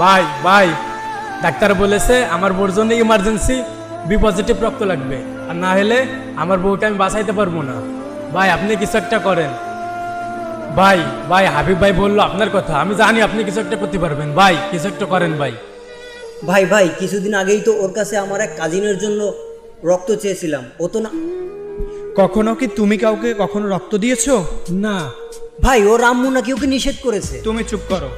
ভাই ভাই, ডাক্তার বলেছে আমার বউর জন্য ইমার্জেন্সি বি পজিটিভ রক্ত লাগবে, আর না হলে আমার বউকে আমি বাঁচাইতে পারবো না। ভাই আপনি কিছু একটা করেন। ভাই ভাই হাবিব ভাই বললো আপনার কথা, আমি জানি আপনি কিছু একটা করতে পারবেন। ভাই কিছু একটা করেন ভাই। ভাই ভাই কিছুদিন আগেই তো ওর কাছে আমার এক কাজিনের জন্য রক্ত চেয়েছিলাম, ও তো না। কখনো কি তুমি কাউকে কখনো রক্ত দিয়েছো? না ভাই ওর আম্মু নাকি ওকে নিষেধ করেছে। তুমি চুপ করো।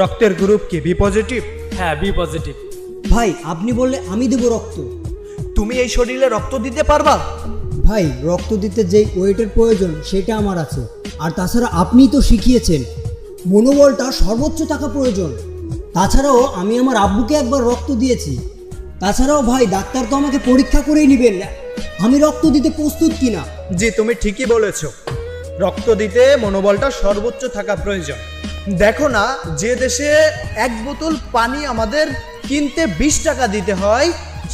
রক্তের গ্রুপ কি বি পজিটিভ? হ্যাঁ বি পজিটিভ। ভাই আপনি বললে আমি দেব রক্ত। তুমি এই শরীরে রক্ত দিতে পারবা? ভাই রক্ত দিতে যেই ওয়েটের প্রয়োজন সেটা আমার আছে, আর তাছাড়া আপনিই তো শিখিয়েছেন মনোবলটা সর্বোচ্চ থাকা প্রয়োজন। তাছাড়াও আমি আমার আব্বুকে একবার রক্ত দিয়েছি। তাছাড়াও ভাই ডাক্তার তো আমাকে পরীক্ষা করেই নেবেন আমি রক্ত দিতে প্রস্তুত কিনা। জি তুমি ঠিকই বলেছো, রক্ত দিতে মনোবলটা সর্বোচ্চ থাকা প্রয়োজন। দেখো না, যে দেশে এক বোতল পানি আমাদের কিনতে 20 টাকা দিতে হয়,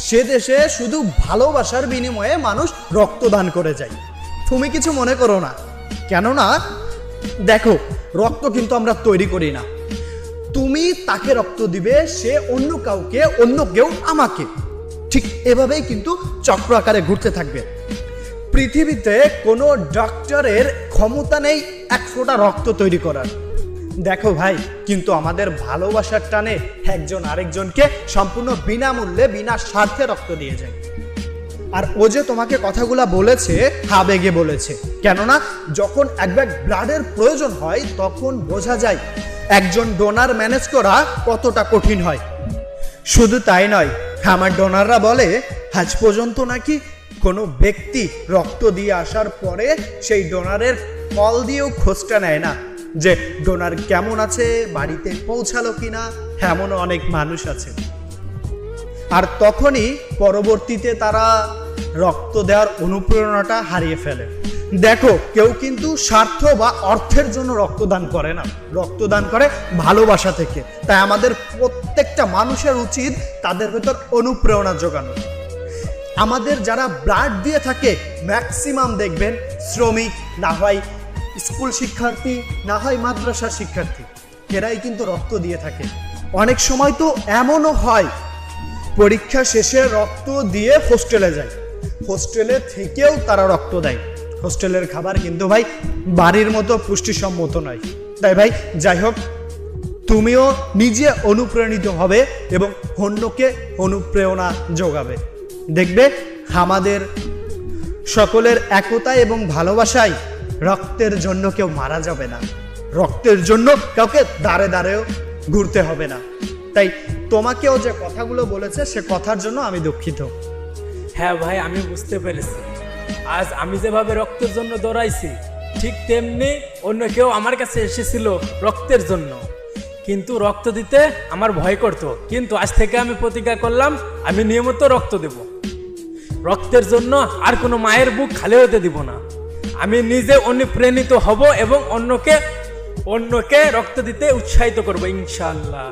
সে দেশে শুধু ভালোবাসার বিনিময়ে মানুষ রক্তদান করে যায়। তুমি কিছু মনে করো না, কেননা দেখো রক্ত কিন্তু আমরা তৈরি করি না। তুমি তাকে রক্ত দিবে, সে অন্য কাউকে, অন্য কেউ আমাকে, ঠিক এভাবেই কিন্তু চক্র আকারে ঘুরতে থাকবে। পৃথিবীতে কোনো ডক্টরের ক্ষমতা নেই এক ফোঁটা রক্ত তৈরি করার। দেখো ভাই, কিন্তু আমাদের ভালোবাসার টানে একজন আরেকজনকে সম্পূর্ণ বিনামূল্যে বিনা স্বার্থে রক্ত দিয়ে যায়। আর ও যে তোমাকে কথাগুলা বলেছে আবেগে বলেছে, কেননা যখন এক ব্যাগ ব্লাডের প্রয়োজন হয় তখন বোঝা যায় একজন ডোনার ম্যানেজ করা কতটা কঠিন হয়। শুধু তাই নয়, আমার ডোনাররা বলে আজ পর্যন্ত নাকি কোনো ব্যক্তি রক্ত দিয়ে আসার পরে সেই ডোনারের কল দিয়েও খোঁজটা নেয় না যে ডোনার কেমন আছে, বাড়িতে পৌঁছালো কিনা। এমনও অনেক মানুষ আছে, আর তখনই পরবর্তীতে তারা রক্ত দেওয়ার অনুপ্রেরণাটা হারিয়ে ফেলে। দেখো, কেউ কিন্তু স্বার্থ বা অর্থের জন্য রক্তদান করে না, রক্তদান করে ভালোবাসা থেকে। তাই আমাদের প্রত্যেকটা মানুষের উচিত তাদের ভেতর অনুপ্রেরণা জোগানো। আমাদের যারা ব্লাড দিয়ে থাকে ম্যাক্সিমাম দেখবেন শ্রমিক, না হয় স্কুল শিক্ষার্থী, না হয় মাদ্রাসার শিক্ষার্থী, এরাই কিন্তু রক্ত দিয়ে থাকে। অনেক সময় তো এমনও হয় পরীক্ষা শেষে রক্ত দিয়ে হোস্টেলে যায়, হোস্টেলে থেকেও তারা রক্ত দেয়। হোস্টেলের খাবার কিন্তু ভাই বাড়ির মতো পুষ্টিসম্মত নয়। তাই ভাই যাই হোক, তুমিও নিজে অনুপ্রাণিত হবে এবং অন্যকে অনুপ্রেরণা যোগাবে। দেখবে আমাদের সকলের একতা এবং ভালোবাসায় রক্তের জন্য কেউ মারা যাবে না, রক্তের জন্য কাউকে দাঁড়ে দাঁড়েও ঘুরতে হবে না। তাই তোমাকেও যে কথাগুলো বলেছে সে কথার জন্য আমি দুঃখিত। হ্যাঁ ভাই আমি বুঝতে পেরেছি, আজ আমি যেভাবে রক্তের জন্য দৌড়াইছি ঠিক তেমনি অন্য কেউ আমার কাছে এসেছিল রক্তের জন্য, কিন্তু রক্ত দিতে আমার ভয় করতো। কিন্তু আজ থেকে আমি প্রতিজ্ঞা করলাম আমি নিয়মিত রক্ত দেব। রক্তের জন্য আর কোনো মায়ের বুক খালি হতে দিব না। আমি নিজে অনুপ্রাণিত হব এবং অন্যকে রক্ত দিতে উৎসাহিত করবো ইনশাআল্লাহ।